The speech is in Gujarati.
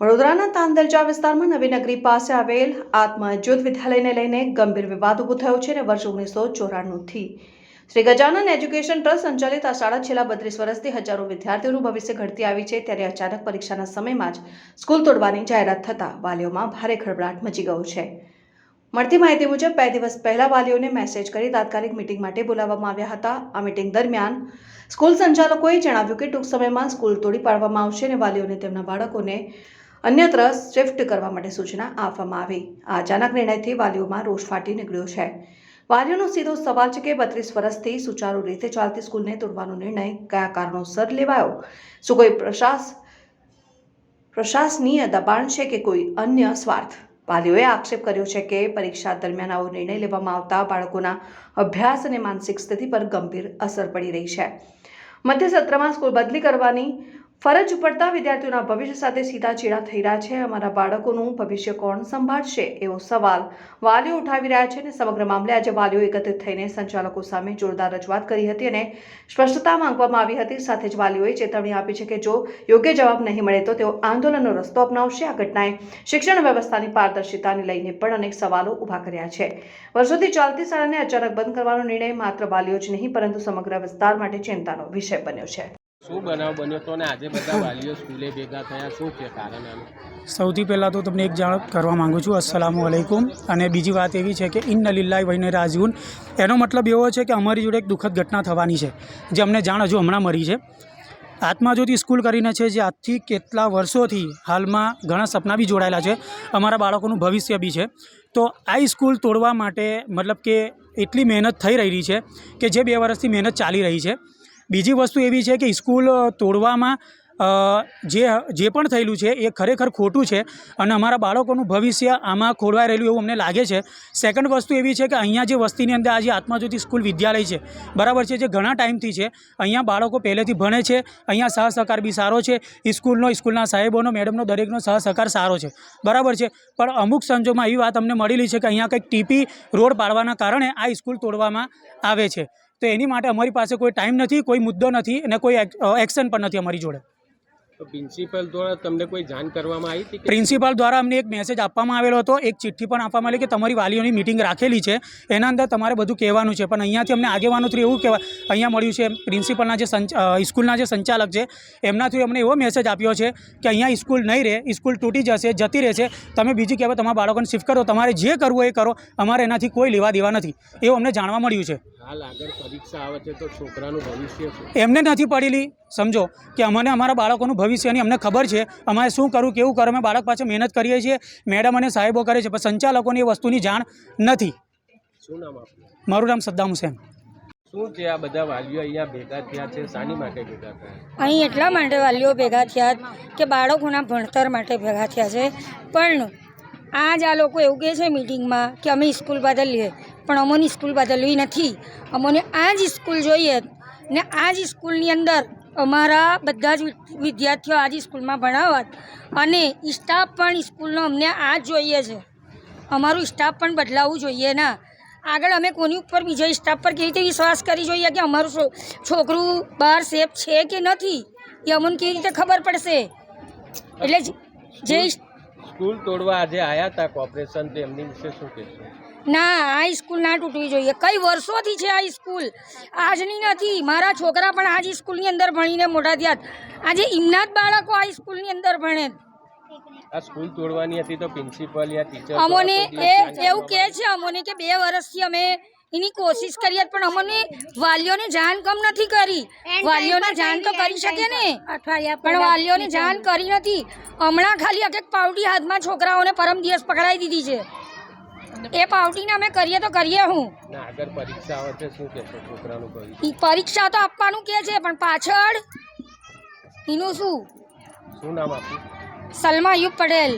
વડોદરાના તાંદલજા વિસ્તારમાં નવી નગરી પાસે આવેલ આત્મજ્યોત વિદ્યાલયને લઈને ગંભીર વિવાદ ઊભો થયો છે અને વર્ષ 1994થી શ્રી ગજાનન એજ્યુકેશન ટ્રસ્ટ સંચાલિત આ શાળા છેલ્લા 32 વર્ષથી હજારો વિદ્યાર્થીઓનું ભવિષ્ય ઘડતી આવી છે। ત્યારે અચાનક પરીક્ષાના સમયમાં જ સ્કૂલ તોડવાની જાહેરાત થતાં વાલીઓમાં ભારે ખળભળાટ મચી ગયો છે। મળતી માહિતી મુજબ 2 દિવસ પહેલા વાલીઓને મેસેજ કરી તાત્કાલિક મીટિંગ માટે બોલાવવામાં આવ્યા હતા। આ મીટિંગ દરમિયાન સ્કૂલ સંચાલકોએ જણાવ્યું કે ટૂંક સમયમાં સ્કૂલ તોડી પાડવામાં આવશે અને વાલીઓને તેમના બાળકોને अन्यत्र शिफ्ट करवा माटे सूचना आपवामां आवी। आ अचानक निर्णयथी वालीओमां रोष फाटी निकळ्यो छे। वालीओनो सीधो सवाल छे के 32 वर्षथी सुचारू रीते चालती स्कूलने तोडવાનો निर्णय कया कारणोसर लेवायो? शुं कोई प्रशासनीय दबाण छे के कोई अन्य स्वार्थ? वालीओए आक्षेप कर्यो छे के परीक्षा दरमियान आवो निर्णय लेवामां आवता बाळकोना अभ्यास अने मानसिक स्थिति पर गंभीर असर पड़ी रही छे। मध्य सत्रमां स्कूल बदली करवानी फरज પડતા વિદ્યાર્થીઓના ભવિષ્ય સાથે સીધા ચેડા થઈ રહ્યા છે। અમારા બાળકોનું ભવિષ્ય કોણ સંભાળશે એવો સવાલ વાલીઓ ઉઠાવી રહ્યા છે અને સમગ્ર મામલે આજે વાલીઓ એકત્રિત થઈને સંચાલકો સામે જોરદાર રજૂઆત કરી હતી અને સ્પષ્ટતા માંગવામાં આવી હતી। સાથે જ વાલીઓએ ચેતવણી આપી છે કે જો યોગ્ય જવાબ નહીં મળે તો તેઓ આંદોલનનો રસ્તો અપનાવશે। આ ઘટનાએ શિક્ષણ વ્યવસ્થાની પારદર્શિતાને લઈને પણ અનેક સવાલો ઊભા કર્યા છે। વર્ષોથી ચાલતી શાળાને અચાનક બંધ કરવાનો નિર્ણય માત્ર વાલીઓ જ નહીં પરંતુ સમગ્ર વિસ્તાર માટે ચિંતાનો વિષય બન્યો છે। શું બનાવ બન્યો તો ને આજે બધા વાલીઓ સ્કૂલે ભેગા થયા, શું છે કારણ આનું? સૌથી પહેલાં તો તમને એક જાણ કરવા માગું છું, અસ્સલામુ અલૈકુમ। અને બીજી વાત એવી છે કે ઇન્ના લિલ્લાહિ વ ઇન્ના ઇલૈહિ રાજીઉન, એનો મતલબ એવો છે કે અમારી જોડે એક દુઃખદ ઘટના થવાની છે જે અમને જાણ હજુ હમણાં મળી છે। આત્મજ્યોત સ્કૂલ કરીને છે જે આજથી કેટલા વર્ષોથી હાલમાં ઘણા સપના બી જોડાયેલા છે, અમારા બાળકોનું ભવિષ્ય બી છે। તો આ સ્કૂલ તોડવા માટે મતલબ કે એટલી મહેનત થઈ રહી છે કે જે 2 વર્ષથી મહેનત ચાલી રહી છે। બીજી વસ્તુ એવી છે કે સ્કૂલ તોડવામાં જે પણ થયેલું છે એ ખરેખર ખોટું છે અને અમારા બાળકોનું ભવિષ્ય આમાં ખોરવાઈ રહેલું એવું અમને લાગે છે। સેકન્ડ વસ્તુ એવી છે કે અહીંયા જે વસ્તીની અંદર આજે આત્મજ્યોતિ સ્કૂલ વિદ્યાલય છે, બરાબર છે, જે ઘણા ટાઈમથી છે, અહીંયા બાળકો પહેલેથી ભણે છે, અહીંયા સહસહકાર બી સારો છે, સ્કૂલના સાહેબોનો, મેડમનો, દરેકનો સહસહકાર સારો છે, બરાબર છે। પણ અમુક સંજોગોમાં એવી વાત અમને મળેલી છે કે અહીંયા કંઈક ટીપી રોડ પાડવાના કારણે આ સ્કૂલ તોડવામાં આવે છે। તો એની માટે અમારી પાસે કોઈ ટાઈમ નથી, કોઈ મુદ્દો નથી અને કોઈ એક્શન પણ નથી અમારી જોડે। તો પ્રિન્સિપલ દ્વારા તમને કોઈ જાણ કરવામાં આવી હતી? પ્રિન્સિપાલ દ્વારા અમને એક મેસેજ આપવામાં આવેલો હતો, એક ચિઠ્ઠી પણ આપવામાં આવી કે તમારી વાલીઓની મિટિંગ રાખેલી છે, એના અંદર તમારે બધું કહેવાનું છે। પણ અહીંયાથી અમને આગેવાનો થ્રુ એવું કહેવાય અહીંયા મળ્યું છે, પ્રિન્સિપલના જે સ્કૂલના જે સંચાલક છે એમના થ્રુ અમને એવો મેસેજ આપ્યો છે કે અહીંયા સ્કૂલ નહીં રહે, સ્કૂલ તૂટી જશે, જતી રહેશે, તમે બીજી કહેવાય તમારા બાળકોને શિફ્ટ કરો, તમારે જે કરવું એ કરો, અમારે એનાથી કોઈ લેવા દેવા નથી, એવું અમને જાણવા મળ્યું છે। હાલ આગળ પરીક્ષા આવે છે તો છોકરાનું ભવિષ્ય શું? એમને નથી પડેલી, સમજો કે અમને અમારા બાળકોનું ભવિષ્યની અમને ખબર છે, અમારે શું કરવું કેવું કરવું, અમે બાળક પાસે મહેનત કરીએ છીએ, મેડમ અને સાહેબો કરે છે, પણ સંચાલકોને એ વસ્તુની જાણ નથી। શું નામ આપનું? મારું નામ સદ્દામ હુસૈન। શું છે આ બધા વાલીઓ અહીંયા ભેગા થયા છે, શાની માટે ભેગા થયા? અહીં એટલા માટે વાલીઓ ભેગા થયા કે બાળકોના ભણતર માટે ભેગા થયા છે। પણ આજ આ લોકો એવું કહે છે મિટિંગમાં કે અમે સ્કૂલ બદલીએ, પણ અમોની સ્કૂલ બદલવી નથી, અમોને આ જ સ્કૂલ જોઈએ ને આ જ સ્કૂલની અંદર અમારા બધા જ વિદ્યાર્થીઓ આ જ સ્કૂલમાં ભણાવત અને સ્ટાફ પણ સ્કૂલનો અમને આ જ જોઈએ છે। અમારું સ્ટાફ પણ બદલાવવું જોઈએ ના। આગળ અમે કોની ઉપર બીજા સ્ટાફ પર કેવી રીતે વિશ્વાસ કરી જોઈએ કે અમારું છોકરું બહાર સેફ છે કે નથી, એ અમને કેવી રીતે ખબર પડશે? એટલે જે સ્કૂલ તોડવા આજે આવ્યા હતા કોર્પોરેશન, તો એમની વિશે શું કહેશો? ના, આ સ્કૂલ ના તૂટવી જોઈએ। કઈ વર્ષોથી છે આ સ્કૂલ, આજની નથી। મારા છોકરા પણ આ જ સ્કૂલની અંદર ભણીને મોટા થયા, આજે એમના જ બાળકો આ સ્કૂલની અંદર ભણે। આ સ્કૂલ તોડવાની હતી તો પ્રિન્સિપલ યા ટીચર અમોને એવું કહે છે અમોને કે 2 વર્ષથી અમે એની કોશિશ કરીએ, પણ અમને વાલીઓને જાણ કમ નથી કરી। વાલીઓને જાણ તો કરી શકે ને, પણ વાલીઓને જાણ કરી નથી। હમણાં ખાલી એક પાવડી હાથમાં છોકરાઓને પરમ દિવસ પકડાઈ દીધી છે, એ પાવડીને અમે કરીએ તો કરીએ હું? આગળ પરીક્ષા આવે છે, શું કહેશો છોકરાનું ભવિષ્ય? પરીક્ષા તો આપવાનું કહે છે, પણ પાછળ એનું શું? શું નામ આપ્યું? સલમા અયુબ પટેલ।